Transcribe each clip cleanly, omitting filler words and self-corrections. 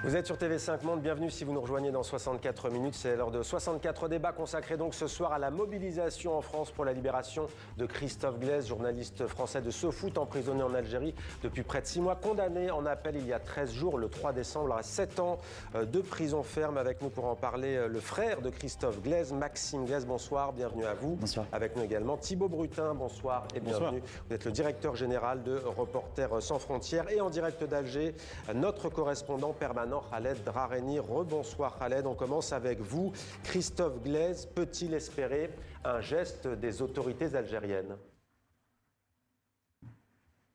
Vous êtes sur TV5 Monde, bienvenue si vous nous rejoignez dans 64 minutes. C'est l'heure de 64 débats consacrés donc ce soir à la mobilisation en France pour la libération de Christophe Glaise, journaliste français de SoFoot, emprisonné en Algérie depuis près de 6 mois, condamné en appel il y a 13 jours, le 3 décembre, à 7 ans de prison ferme. Avec nous pour en parler, le frère de Christophe Glaise, Maxime Glaise, bonsoir, bienvenue à vous. Bonsoir. Avec nous également Thibaut Brutin, bonsoir et bienvenue. Bonsoir. Vous êtes le directeur général de Reporters sans frontières et en direct d'Alger, notre correspondant permanent Khaled Drareni. Rebonsoir Khaled, on commence avec vous. Christophe Glaise peut-il espérer un geste des autorités algériennes ?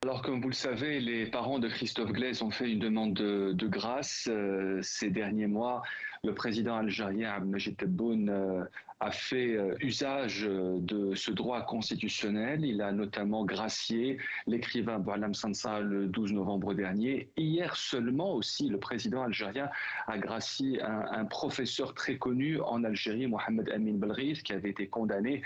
Alors, comme vous le savez, les parents de Christophe Glaise ont fait une demande de grâce ces derniers mois. Le président algérien Abdelmajid Tebboune a fait usage de ce droit constitutionnel. Il a notamment gracié l'écrivain Boualem Sansal le 12 novembre dernier. Hier seulement aussi, le président algérien a gracié un professeur très connu en Algérie, Mohamed Amin Belrif, qui avait été condamné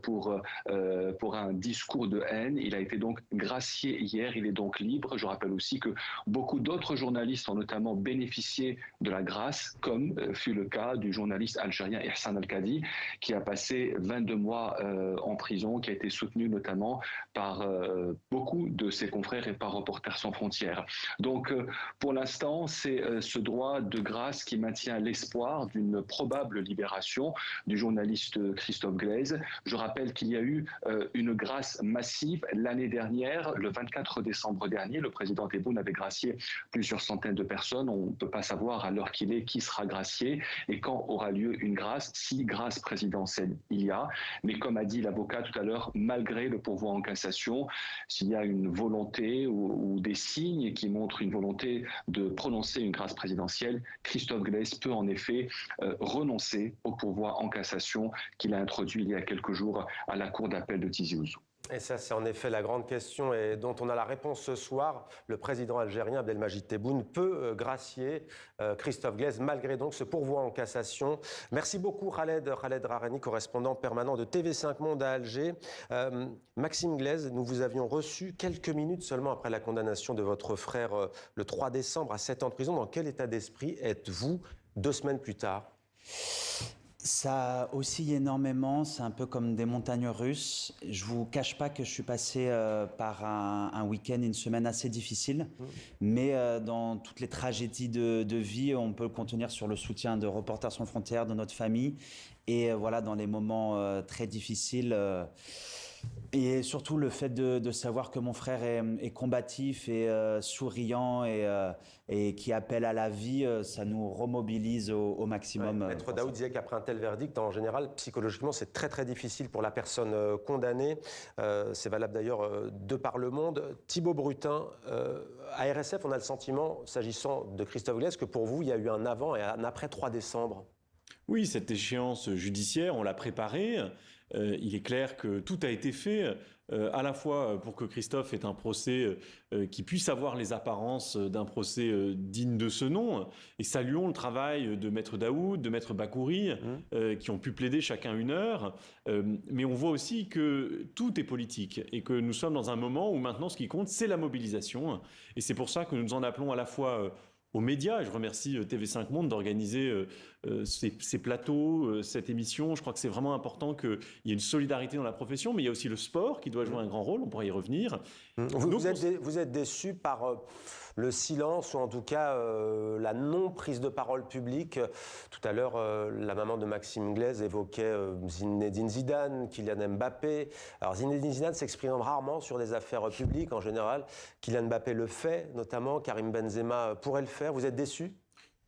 pour un discours de haine. Il a été donc gracié hier, il est donc libre. Je rappelle aussi que beaucoup d'autres journalistes ont notamment bénéficié de la grâce, comme fut le cas du journaliste algérien Ihsan Al-Kadi, qui a passé 22 mois en prison, qui a été soutenu notamment par beaucoup de ses confrères et par Reporters sans frontières. Donc pour l'instant, c'est ce droit de grâce qui maintient l'espoir d'une probable libération du journaliste Christophe Glaise. Je rappelle qu'il y a eu une grâce massive l'année dernière, le 24 décembre dernier. Le président Tebboune avait gracié plusieurs centaines de personnes. On ne peut pas savoir à l'heure qu'il est qui sera gracié et quand aura lieu une grâce, si grâce présidentielle il y a. Mais comme a dit l'avocat tout à l'heure, malgré le pourvoi en cassation, s'il y a une volonté ou des signes qui montrent une volonté de prononcer une grâce présidentielle, Christophe Glaise peut en effet renoncer au pourvoi en cassation qu'il a introduit il y a quelques jours à la cour d'appel de Tizi Ouzou. Et ça, c'est en effet la grande question et dont on a la réponse ce soir. Le président algérien Abdelmajid Tebboune peut gracier Christophe Glaise malgré donc ce pourvoi en cassation. Merci beaucoup Khaled Drareni, correspondant permanent de TV5 Monde à Alger. Maxime Glaise, nous vous avions reçu quelques minutes seulement après la condamnation de votre frère le 3 décembre à 7 ans de prison. Dans quel état d'esprit êtes-vous 2 semaines plus tard ? Ça oscille énormément, c'est un peu comme des montagnes russes. Je vous cache pas que je suis passé par un week-end, une semaine assez difficile, mais dans toutes les tragédies de vie, on peut le contenir sur le soutien de Reporters sans frontières, de notre famille, et voilà, dans les moments très difficiles. Et surtout le fait de savoir que mon frère est combatif et souriant et qui appelle à la vie, ça nous remobilise au maximum. Ouais, Maître Daoud disait qu'après un tel verdict, en général, psychologiquement, c'est très très difficile pour la personne condamnée. C'est valable d'ailleurs de par le monde. Thibaut Brutin, à RSF, on a le sentiment, s'agissant de Christophe Glaise, que pour vous, il y a eu un avant et un après 3 décembre. Oui, cette échéance judiciaire, on l'a préparée. Il est clair que tout a été fait, à la fois pour que Christophe ait un procès qui puisse avoir les apparences d'un procès digne de ce nom. Et saluons le travail de Maître Daoud, de Maître Bakouri, qui ont pu plaider chacun 1 heure. Mais on voit aussi que tout est politique et que nous sommes dans un moment où maintenant ce qui compte, c'est la mobilisation. Et c'est pour ça que nous en appelons à la fois aux médias, et je remercie TV5 Monde d'organiser ces plateaux, cette émission. Je crois que c'est vraiment important qu'il y ait une solidarité dans la profession, mais il y a aussi le sport qui doit jouer un grand rôle, on pourra y revenir. Vous êtes déçu par le silence, ou en tout cas la non-prise de parole publique. Tout à l'heure, la maman de Maxime Glaise évoquait Zinedine Zidane, Kylian Mbappé. Alors Zinedine Zidane s'exprime rarement sur des affaires publiques en général. Kylian Mbappé le fait, notamment. Karim Benzema pourrait le faire. Vous êtes déçu ?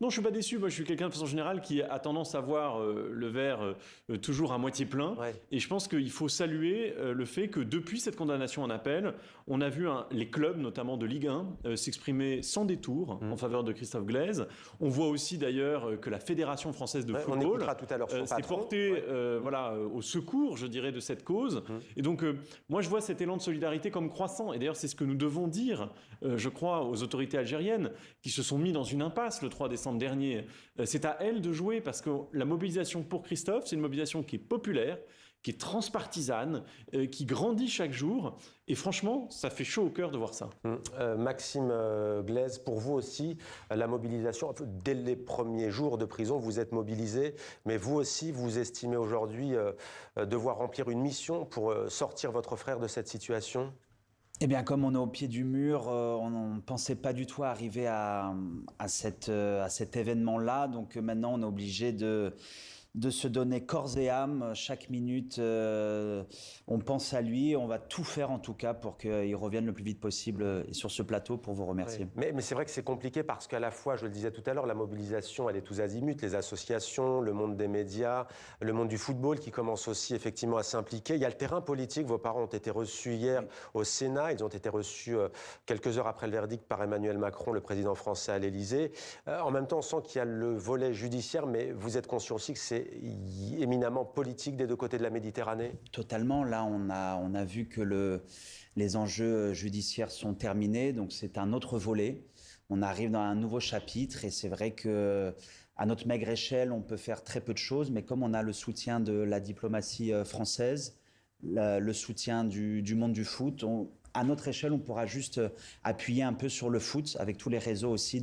Non, je suis pas déçu. Moi, je suis quelqu'un de façon générale qui a tendance à voir le verre toujours à moitié plein. Ouais. Et je pense qu'il faut saluer le fait que depuis cette condamnation en appel, on a vu les clubs, notamment de Ligue 1, s'exprimer sans détour en faveur de Christophe Glaise. On voit aussi d'ailleurs que la Fédération française de football s'est portée voilà, au secours, je dirais, de cette cause. Et donc, moi, je vois cet élan de solidarité comme croissant. Et d'ailleurs, c'est ce que nous devons dire, je crois, aux autorités algériennes qui se sont mis dans une impasse le 3 décembre dernier. C'est à elles de jouer parce que la mobilisation pour Christophe, c'est une mobilisation qui est populaire, qui est transpartisane, qui grandit chaque jour. Et franchement, ça fait chaud au cœur de voir ça. Maxime Glaise, pour vous aussi, la mobilisation, dès les premiers jours de prison, vous êtes mobilisé, mais vous aussi, vous estimez aujourd'hui devoir remplir une mission pour sortir votre frère de cette situation ? Eh bien, comme on est au pied du mur, on ne pensait pas du tout arriver à cet événement-là. Donc maintenant, on est obligé de se donner corps et âme. Chaque minute, on pense à lui. On va tout faire en tout cas pour qu'il revienne le plus vite possible sur ce plateau pour vous remercier. Oui. Mais c'est vrai que c'est compliqué parce qu'à la fois, je le disais tout à l'heure, la mobilisation, elle est tous azimuts. Les associations, le monde des médias, le monde du football qui commence aussi effectivement à s'impliquer. Il y a le terrain politique. Vos parents ont été reçus hier au Sénat. Ils ont été reçus quelques heures après le verdict par Emmanuel Macron, le président français à l'Élysée. En même temps, on sent qu'il y a le volet judiciaire, mais vous êtes conscient aussi que c'est éminemment politique des deux côtés de la Méditerranée ? Totalement. Là, on a vu que les enjeux judiciaires sont terminés, donc c'est un autre volet. On arrive dans un nouveau chapitre et c'est vrai que à notre maigre échelle, on peut faire très peu de choses, mais comme on a le soutien de la diplomatie française, le soutien du monde du foot, à notre échelle, on pourra juste appuyer un peu sur le foot avec tous les réseaux aussi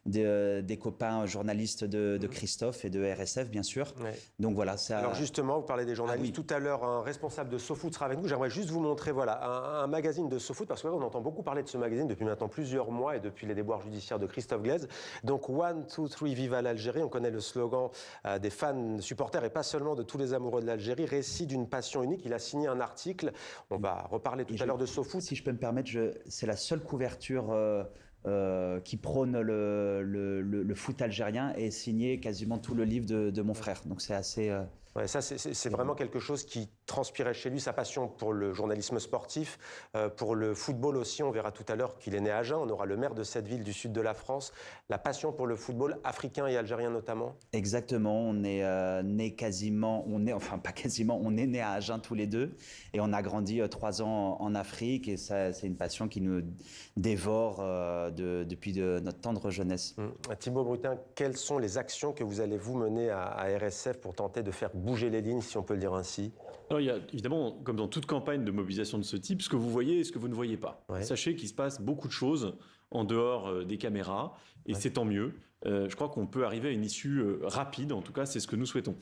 des copains journalistes de Christophe et de RSF, bien sûr. Ouais. Donc voilà. Alors justement, vous parlez des journalistes. Tout à l'heure, un responsable de SoFoot sera avec nous. J'aimerais juste vous montrer un magazine de SoFoot, parce qu'on entend beaucoup parler de ce magazine depuis maintenant plusieurs mois et depuis les déboires judiciaires de Christophe Glaise. Donc, 1, 2, 3, viva l'Algérie. On connaît le slogan des fans, supporters et pas seulement de tous les amoureux de l'Algérie. Récit d'une passion unique. Il a signé un article. On va reparler tout à l'heure de SoFoot. Si je peux me permettre, c'est la seule couverture qui prône le foot algérien et signé quasiment tout le livre de mon frère. Donc c'est assez... Ouais, ça, c'est vraiment quelque chose qui transpirait chez lui, sa passion pour le journalisme sportif, pour le football aussi. On verra tout à l'heure qu'il est né à Agen. On aura le maire de cette ville du sud de la France. La passion pour le football africain et algérien notamment. Exactement. On est né quasiment, enfin pas quasiment, on est né à Agen tous les deux et on a grandi 3 ans en Afrique et ça, c'est une passion qui nous dévore depuis notre tendre jeunesse. Thibaut Brutin, quelles sont les actions que vous allez vous mener à RSF pour tenter de faire bouger les lignes, si on peut le dire ainsi? Alors, il y a évidemment, comme dans toute campagne de mobilisation de ce type, ce que vous voyez et ce que vous ne voyez pas. Ouais. Sachez qu'il se passe beaucoup de choses en dehors des caméras, et c'est tant mieux. Je crois qu'on peut arriver à une issue rapide, en tout cas c'est ce que nous souhaitons.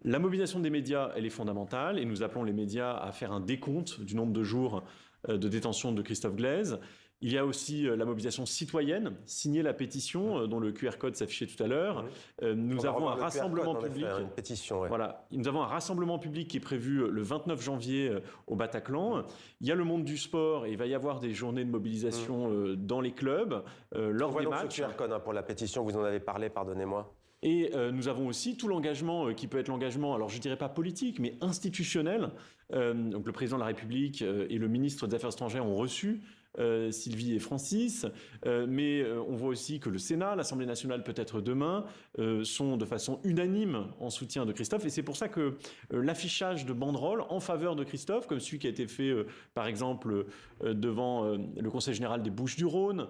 La mobilisation des médias, elle est fondamentale, et nous appelons les médias à faire un décompte du nombre de jours de détention de Christophe Glaise. Il y a aussi la mobilisation citoyenne, signer la pétition dont le QR code s'affichait tout à l'heure. Nous avons un rassemblement public. Une pétition, ouais. Voilà, nous avons un rassemblement public qui est prévu le 29 janvier au Bataclan. Il y a le monde du sport et il va y avoir des journées de mobilisation dans les clubs lors des matchs. Ce QR code pour la pétition, vous en avez parlé, pardonnez-moi. Et nous avons aussi tout l'engagement qui peut être l'engagement, alors je dirais pas politique, mais institutionnel. Donc le président de la République et le ministre des Affaires étrangères ont reçu Sylvie et Francis, mais on voit aussi que le Sénat, l'Assemblée nationale peut-être demain, sont de façon unanime en soutien de Christophe, et c'est pour ça que l'affichage de banderoles en faveur de Christophe, comme celui qui a été fait par exemple devant le Conseil général des Bouches-du-Rhône,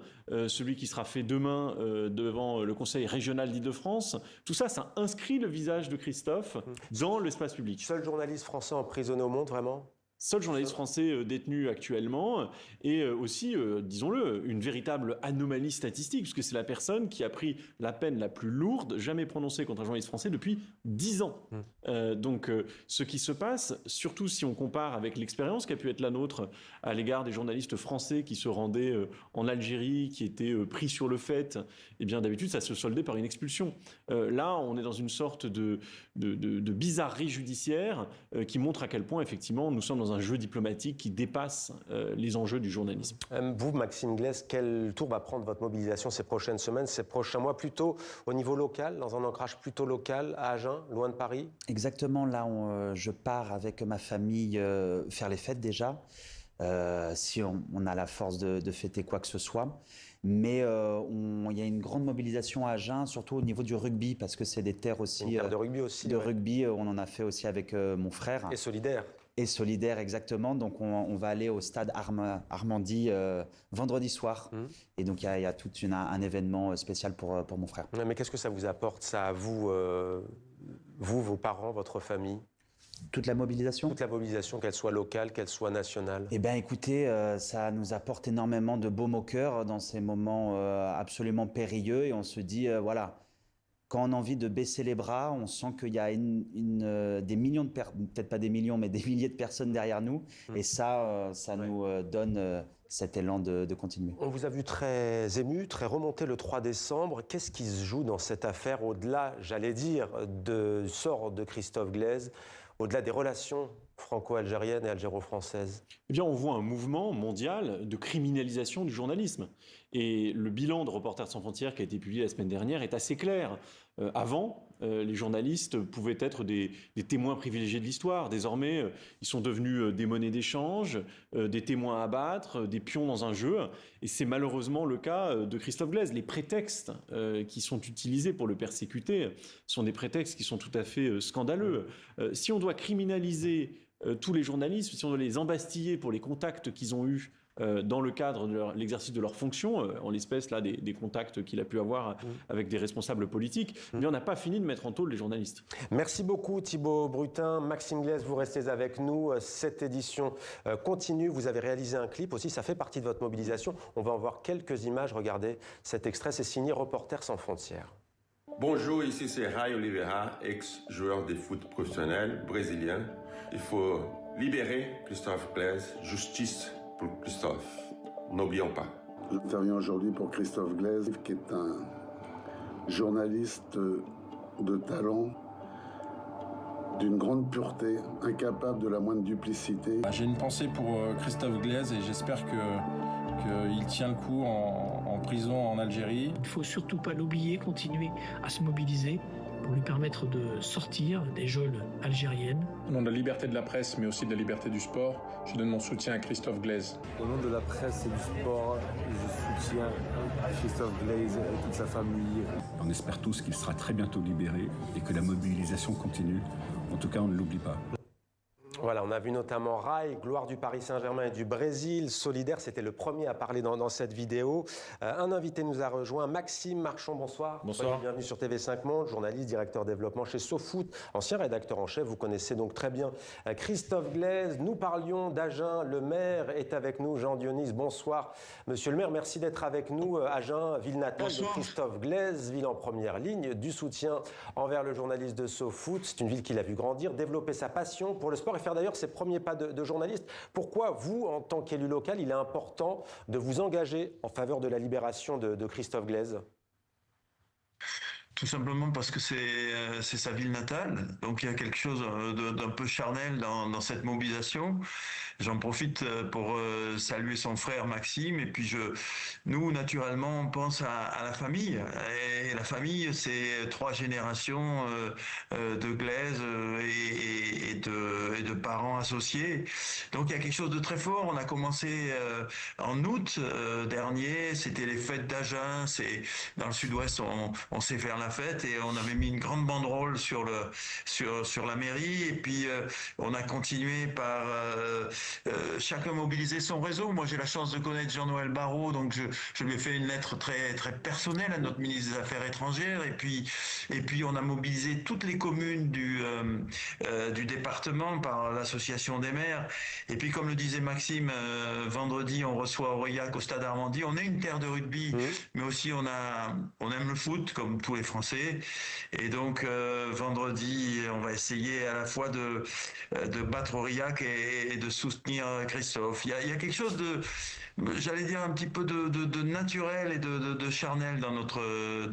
celui qui sera fait demain devant le Conseil régional d'Île-de-France, tout ça, ça inscrit le visage de Christophe dans l'espace public. Seul journaliste français emprisonné au monde, vraiment ? Seul journaliste français détenu actuellement, et aussi, disons-le, une véritable anomalie statistique, puisque c'est la personne qui a pris la peine la plus lourde jamais prononcée contre un journaliste français depuis 10 ans. Donc ce qui se passe, surtout si on compare avec l'expérience qui a pu être la nôtre à l'égard des journalistes français qui se rendaient en Algérie, qui étaient pris sur le fait, eh bien d'habitude ça se soldait par une expulsion. Là, on est dans une sorte de bizarrerie judiciaire qui montre à quel point effectivement nous sommes dans un jeu diplomatique qui dépasse les enjeux du journalisme. Vous, Maxime Glaise, quel tour va prendre votre mobilisation ces prochaines semaines, ces prochains mois, plutôt au niveau local, dans un ancrage plutôt local, à Agen, loin de Paris? Exactement, là je pars avec ma famille faire les fêtes déjà, si on a la force de fêter quoi que ce soit. Mais il y a une grande mobilisation à Agen, surtout au niveau du rugby, parce que c'est des terres aussi... Une terre de rugby aussi. Rugby, on en a fait aussi avec mon frère. Et solidaire. Et solidaire, exactement. Donc, on va aller au stade Armandie vendredi soir. Et donc, il y a tout un événement spécial pour mon frère. Mais qu'est-ce que ça vous apporte, ça, à vous, vos parents, votre famille? Toute la mobilisation? Toute la mobilisation, qu'elle soit locale, qu'elle soit nationale. Eh bien, écoutez, ça nous apporte énormément de baume au cœur dans ces moments absolument périlleux et on se dit, voilà, quand on a envie de baisser les bras, on sent qu'il y a des millions de personnes, peut-être pas des millions, mais des milliers de personnes derrière nous et ça nous donne cet élan de continuer. On vous a vu très ému, très remonté le 3 décembre. Qu'est-ce qui se joue dans cette affaire au-delà, j'allais dire, du sort de Christophe Glaise, au-delà des relations franco-algériennes et algéro-françaises? Eh bien, on voit un mouvement mondial de criminalisation du journalisme. Et le bilan de Reporters sans frontières qui a été publié la semaine dernière est assez clair. Avant, les journalistes pouvaient être des témoins privilégiés de l'histoire. Désormais, ils sont devenus des monnaies d'échange, des témoins à abattre, des pions dans un jeu. Et c'est malheureusement le cas de Christophe Glaise. Les prétextes qui sont utilisés pour le persécuter sont des prétextes qui sont tout à fait scandaleux. Si on doit criminaliser tous les journalistes, si on doit les embastiller pour les contacts qu'ils ont eus dans le cadre de l'exercice de leurs fonctions, en l'espèce là des contacts qu'il a pu avoir avec des responsables politiques, mais on n'a pas fini de mettre en taule les journalistes. Merci beaucoup Thibaut Brutin. Maxime Glaise, vous restez avec nous. Cette édition continue. Vous avez réalisé un clip aussi, ça fait partie de votre mobilisation. On va en voir quelques images. Regardez cet extrait, c'est signé Reporters sans frontières. Bonjour, ici c'est Ray Oliveira, ex-joueur de foot professionnel brésilien. Il faut libérer Christophe Glaise, justice pour Christophe. N'oublions pas. J'interviens aujourd'hui pour Christophe Glaise, qui est un journaliste de talent, d'une grande pureté, incapable de la moindre duplicité. J'ai une pensée pour Christophe Glaise et j'espère qu'il tient le coup en prison en Algérie. Il ne faut surtout pas l'oublier, continuer à se mobiliser pour lui permettre de sortir des geôles algériennes. Au nom de la liberté de la presse, mais aussi de la liberté du sport, je donne mon soutien à Christophe Glaise. Au nom de la presse et du sport, je soutiens Christophe Glaise et toute sa famille. On espère tous qu'il sera très bientôt libéré et que la mobilisation continue. En tout cas, on ne l'oublie pas. Voilà, on a vu notamment Rai, gloire du Paris Saint-Germain et du Brésil, solidaire, c'était le premier à parler dans cette vidéo. Un invité nous a rejoint, Maxime Marchand, bonsoir. Bonsoir. Bienvenue sur TV5 Monde, journaliste, directeur développement chez SoFoot, ancien rédacteur en chef, vous connaissez donc très bien Christophe Glaise. Nous parlions d'Agen, le maire est avec nous, Jean-Dionys, bonsoir. Monsieur le maire, merci d'être avec nous. Agen, ville natale de Christophe Glaise, ville en première ligne du soutien envers le journaliste de SoFoot. C'est une ville qu'il a vu grandir, développer sa passion pour le sport et faire d'ailleurs ses premiers pas de journaliste. Pourquoi vous, en tant qu'élu local, il est important de vous engager en faveur de la libération de Christophe Glaise? Tout simplement parce que c'est sa ville natale, donc il y a quelque chose d'un peu charnel dans cette mobilisation. J'en profite pour saluer son frère Maxime, et puis nous naturellement on pense à la famille, et la famille c'est 3 générations de Glaise et de parents associés. Donc il y a quelque chose de très fort. On a commencé en août dernier, c'était les fêtes d'Agen, c'est dans le sud-ouest, on sait faire la fête, et on avait mis une grande banderole sur la mairie, et puis on a continué par chacun mobiliser son réseau. Moi j'ai la chance de connaître Jean-Noël Barrot, donc je lui ai fait une lettre très très personnelle à notre ministre des Affaires étrangères, et puis on a mobilisé toutes les communes du département par l'association des maires, et puis comme le disait Maxime, vendredi on reçoit Aurillac au stade Armandie. On est une terre de rugby, mais aussi on aime le foot comme tous les Français, et donc vendredi on va essayer à la fois de battre Aurillac et de soutenir Christophe. Il y a quelque chose de, j'allais dire, un petit peu de naturel et de charnel dans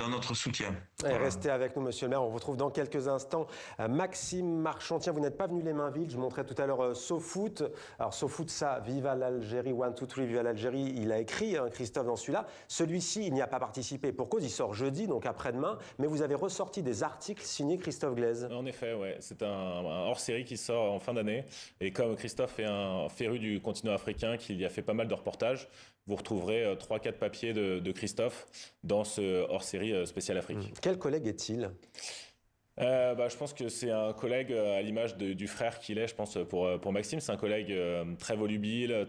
notre soutien. Voilà. Restez avec nous, monsieur le maire. On vous retrouve dans quelques instants. Maxime Marchand, tiens, vous n'êtes pas venu les mains vides. Je montrais tout à l'heure SoFoot. Alors, SoFoot, ça, Viva l'Algérie, 1, 2, 3, Viva l'Algérie. Il a écrit, Christophe, dans celui-là. Celui-ci, il n'y a pas participé pour cause. Il sort jeudi, donc après-demain. Mais vous avez ressorti des articles signés Christophe Glaise. En effet, ouais. C'est un hors-série qui sort en fin d'année. Et comme Christophe est un féru du continent africain, qu'il y a fait pas mal de reportages, vous retrouverez 3-4 papiers de Christophe dans ce hors-série spécial Afrique. Quel collègue est-il ? Je pense que c'est un collègue à l'image du frère qu'il est, je pense, pour Maxime. C'est un collègue très volubile,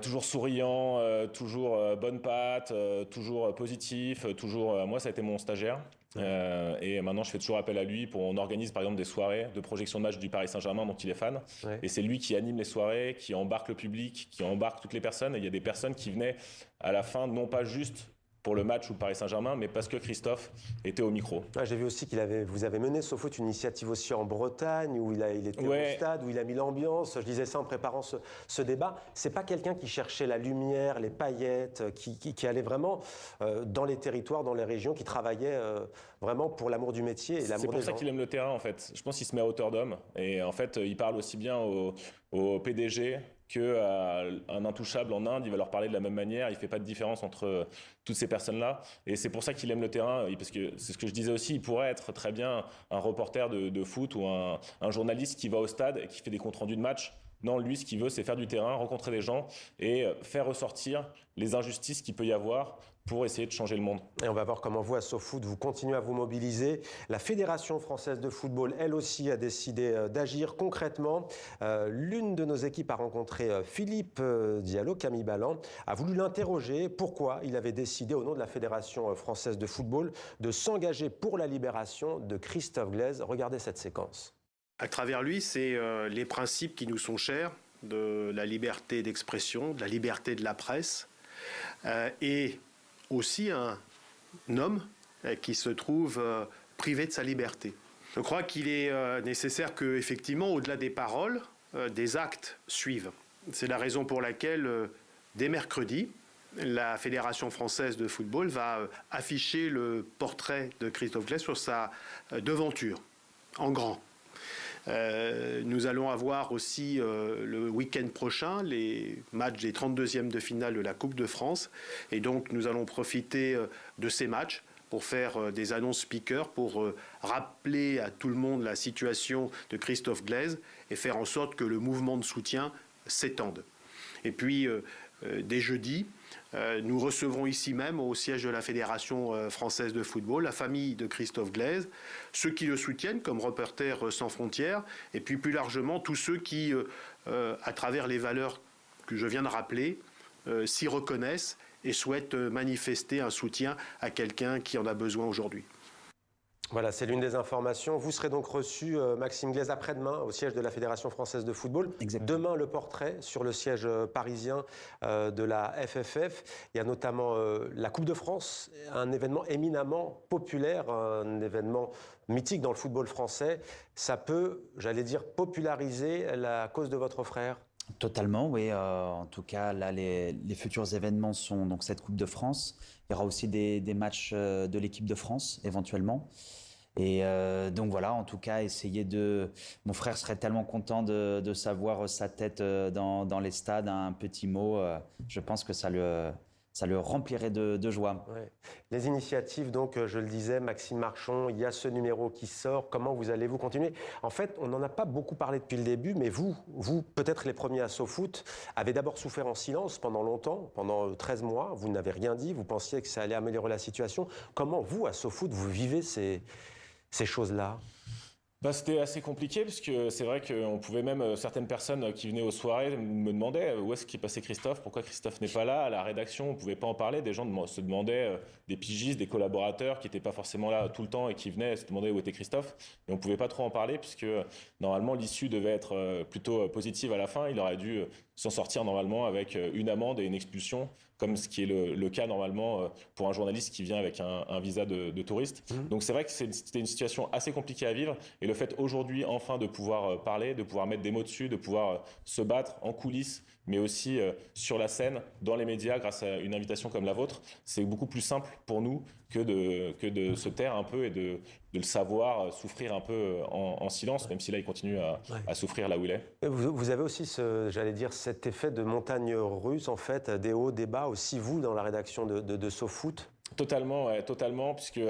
Toujours souriant, toujours bonne patte, toujours positif, toujours. Moi, ça a été mon stagiaire. Et maintenant, je fais toujours appel à lui on organise par exemple des soirées de projection de match du Paris Saint-Germain dont il est fan. Ouais. Et c'est lui qui anime les soirées, qui embarque le public, qui embarque toutes les personnes. Et il y a des personnes qui venaient à la fin, non pas juste pour le match ou le Paris Saint-Germain, mais parce que Christophe était au micro. Ah, j'ai vu aussi vous avez mené, SoFoot, une initiative aussi en Bretagne, où il était au stade, où il a mis l'ambiance. Je disais ça en préparant ce débat. C'est pas quelqu'un qui cherchait la lumière, les paillettes, qui allait vraiment dans les territoires, dans les régions, qui travaillait vraiment pour l'amour du métier et l'amour des gens. C'est pour ça qu'il aime le terrain, en fait. Je pense qu'il se met à hauteur d'homme. Et en fait, il parle aussi bien au PDG qu'un intouchable en Inde, il va leur parler de la même manière, il ne fait pas de différence entre toutes ces personnes-là. Et c'est pour ça qu'il aime le terrain, parce que c'est ce que je disais aussi, il pourrait être très bien un reporter de foot ou un journaliste qui va au stade et qui fait des comptes rendus de match. Non, lui, ce qu'il veut, c'est faire du terrain, rencontrer des gens et faire ressortir les injustices qu'il peut y avoir pour essayer de changer le monde. Et on va voir comment vous, à SoFoot, vous continuez à vous mobiliser. La Fédération française de football, elle aussi, a décidé d'agir concrètement. L'une de nos équipes a rencontré Philippe Diallo, Camille Balland, a voulu l'interroger pourquoi il avait décidé, au nom de la Fédération française de football, de s'engager pour la libération de Christophe Glaise. Regardez cette séquence. À travers lui, c'est les principes qui nous sont chers, de la liberté d'expression, de la liberté de la presse, et aussi un homme qui se trouve privé de sa liberté. Je crois qu'il est nécessaire que, effectivement, au-delà des paroles, des actes suivent. C'est la raison pour laquelle, dès mercredi, la Fédération française de football va afficher le portrait de Christophe Glaise sur sa devanture, en grand. Nous allons avoir aussi le week-end prochain les matchs des 32e de finale de la Coupe de France. Et donc nous allons profiter de ces matchs pour faire des annonces speakers, pour rappeler à tout le monde la situation de Christophe Glaise et faire en sorte que le mouvement de soutien s'étende. Et puis, dès jeudi, nous recevrons ici même, au siège de la Fédération française de football, la famille de Christophe Glaise, ceux qui le soutiennent comme Reporters sans frontières, et puis plus largement tous ceux qui, à travers les valeurs que je viens de rappeler, s'y reconnaissent et souhaitent manifester un soutien à quelqu'un qui en a besoin aujourd'hui. Voilà, c'est l'une des informations. Vous serez donc reçu, Maxime Glaise, après-demain au siège de la Fédération française de football. Exactement. Demain, le portrait sur le siège parisien de la FFF. Il y a notamment la Coupe de France, un événement éminemment populaire, un événement mythique dans le football français. Ça peut, j'allais dire, populariser la cause de votre frère ? Totalement, oui. En tout cas, là, les futurs événements sont donc cette Coupe de France. Il y aura aussi des matchs de l'équipe de France, éventuellement. Et donc voilà, en tout cas, mon frère serait tellement content de savoir sa tête dans les stades, un petit mot. Je pense que ça le remplirait de joie. Ouais. Les initiatives, donc, je le disais, Maxime Marchand, il y a ce numéro qui sort. Comment vous allez-vous continuer ? En fait, on n'en a pas beaucoup parlé depuis le début, mais vous, peut-être les premiers à SoFoot, avez d'abord souffert en silence pendant longtemps, pendant 13 mois. Vous n'avez rien dit, vous pensiez que ça allait améliorer la situation. Comment, vous, à SoFoot, vous vivez ces choses-là ? C'était assez compliqué parce que c'est vrai qu'on pouvait même, certaines personnes qui venaient aux soirées me demandaient où est-ce qu'est passé Christophe, pourquoi Christophe n'est pas là, à la rédaction on ne pouvait pas en parler, des gens se demandaient, des pigistes, des collaborateurs qui n'étaient pas forcément là tout le temps et qui venaient se demander où était Christophe et on ne pouvait pas trop en parler puisque normalement l'issue devait être plutôt positive à la fin, il aurait dû s'en sortir normalement avec une amende et une expulsion comme ce qui est le cas normalement pour un journaliste qui vient avec un visa de touriste. Donc c'est vrai que c'était une situation assez compliquée à vivre et le fait aujourd'hui enfin de pouvoir parler, de pouvoir mettre des mots dessus, de pouvoir se battre en coulisses mais aussi sur la scène, dans les médias, grâce à une invitation comme la vôtre, c'est beaucoup plus simple pour nous que de se taire un peu et de le savoir souffrir un peu en silence, même si là il continue à souffrir là où il est. Vous avez aussi, j'allais dire, cet effet de montagne russe, en fait, des hauts, des bas, aussi vous, dans la rédaction de SoFoot ? Totalement, ouais, totalement, puisque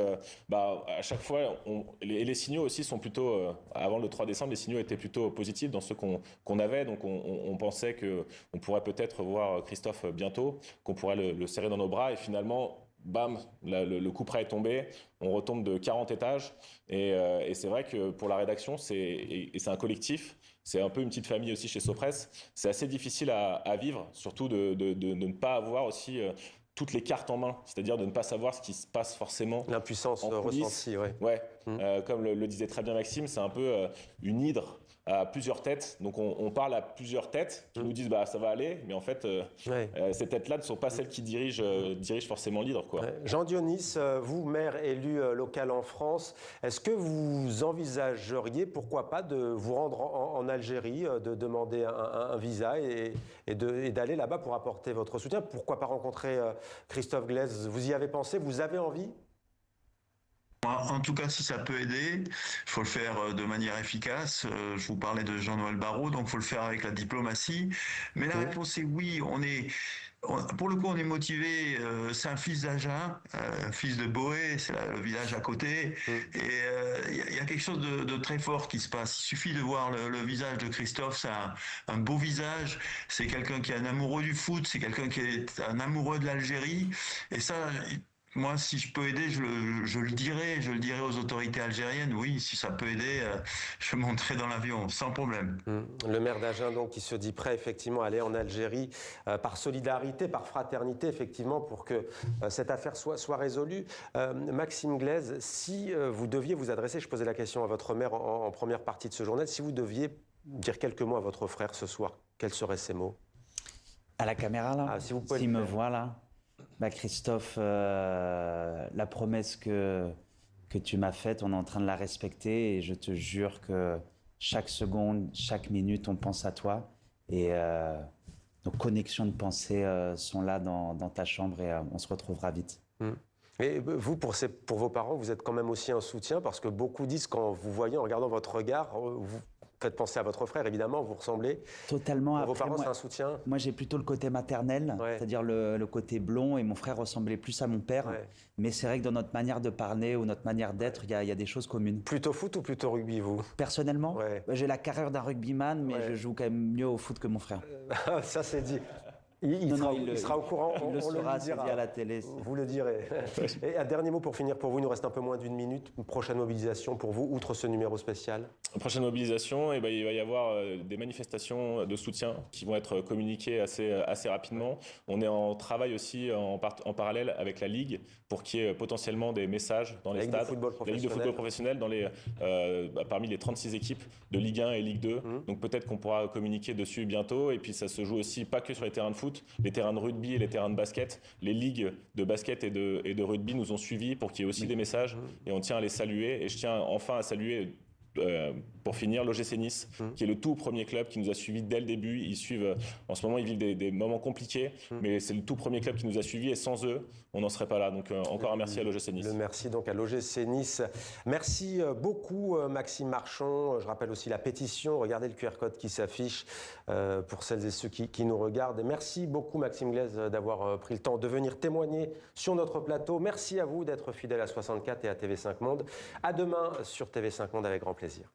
à chaque fois, les signaux aussi sont plutôt, avant le 3 décembre, les signaux étaient plutôt positifs dans ceux qu'on avait, donc on pensait qu'on pourrait peut-être voir Christophe bientôt, qu'on pourrait le serrer dans nos bras, et finalement, bam, le coup près est tombé, on retombe de 40 étages. Et c'est vrai que pour la rédaction, et c'est un collectif, c'est un peu une petite famille aussi chez Sopress. C'est assez difficile à vivre, surtout de ne pas avoir aussi toutes les cartes en main, c'est-à-dire de ne pas savoir ce qui se passe forcément. L'impuissance ressentie, oui. Ouais, comme le disait très bien Maxime, c'est un peu une hydre à plusieurs têtes. Donc on parle à plusieurs têtes qui nous disent bah ça va aller, mais en fait ces têtes-là ne sont pas celles qui dirigent forcément l'hydre, quoi. Jean Dionis, vous, maire élu local en France, est-ce que vous envisageriez, pourquoi pas, de vous rendre en Algérie, de demander un visa et d'aller là-bas pour apporter votre soutien? Pourquoi pas rencontrer Christophe Glaise? Vous y avez pensé? Vous avez envie? En tout cas, si ça peut aider, il faut le faire de manière efficace. Je vous parlais de Jean-Noël Barrot, donc il faut le faire avec la diplomatie. Mais la réponse est oui. Pour le coup, on est motivé. C'est un fils d'Agen, fils de Boé, c'est le village à côté. Et il y a quelque chose de très fort qui se passe. Il suffit de voir le visage de Christophe. C'est un beau visage. C'est quelqu'un qui est un amoureux du foot. C'est quelqu'un qui est un amoureux de l'Algérie. Et ça... Moi, si je peux aider, je le dirai aux autorités algériennes. Oui, si ça peut aider, je monterai dans l'avion, sans problème. Le maire d'Agen, donc, qui se dit prêt, effectivement, à aller en Algérie par solidarité, par fraternité, effectivement, pour que cette affaire soit résolue. Maxime Glaise, si vous deviez vous adresser, je posais la question à votre maire en première partie de ce journal, si vous deviez dire quelques mots à votre frère ce soir, quels seraient ces mots? À la caméra, là? Si vous pouvez me voit, là. Bah Christophe, la promesse que tu m'as faite, on est en train de la respecter et je te jure que chaque seconde, chaque minute, on pense à toi et nos connexions de pensée sont là dans ta chambre et on se retrouvera vite. Et vous, pour vos parents, vous êtes quand même aussi un soutien parce que beaucoup disent qu'en vous voyant, en regardant votre regard, vous faites penser à votre frère, évidemment, vous ressemblez. Totalement. Pour vos parents, c'est un soutien? Moi, j'ai plutôt le côté maternel, c'est-à-dire le côté blond, et mon frère ressemblait plus à mon père. Mais c'est vrai que dans notre manière de parler ou notre manière d'être, il y a des choses communes. Plutôt foot ou plutôt rugby, vous? Personnellement, j'ai la carrure d'un rugbyman, mais je joue quand même mieux au foot que mon frère. Ça, c'est dit. Il sera au courant, il le saura, c'est dit à la télé. Vous le direz. Et un dernier mot pour finir pour vous, il nous reste un peu moins d'une minute. Une prochaine mobilisation pour vous, outre ce numéro spécial? Prochaine mobilisation, il va y avoir des manifestations de soutien qui vont être communiquées assez rapidement. On est en travail aussi en parallèle avec la Ligue pour qu'il y ait potentiellement des messages dans les stades. La Ligue de football professionnel parmi les 36 équipes de Ligue 1 et Ligue 2. Donc peut-être qu'on pourra communiquer dessus bientôt. Et puis ça se joue aussi pas que sur les terrains de foot, les terrains de rugby et les terrains de basket. Les ligues de basket et de rugby nous ont suivis pour qu'il y ait aussi des messages. Et on tient à les saluer. Et je tiens enfin à saluer... pour finir, l'OGC Nice, qui est le tout premier club qui nous a suivis dès le début. Ils suivent, en ce moment, ils vivent des moments compliqués, mais c'est le tout premier club qui nous a suivis et sans eux, on n'en serait pas là. Donc encore un merci à l'OGC Nice. Merci donc à l'OGC Nice. Merci beaucoup Maxime Marchand. Je rappelle aussi la pétition. Regardez le QR code qui s'affiche pour celles et ceux qui nous regardent. Et merci beaucoup Maxime Glaise d'avoir pris le temps de venir témoigner sur notre plateau. Merci à vous d'être fidèle à 64 et à TV5 Monde. À demain sur TV5 Monde avec grand plaisir.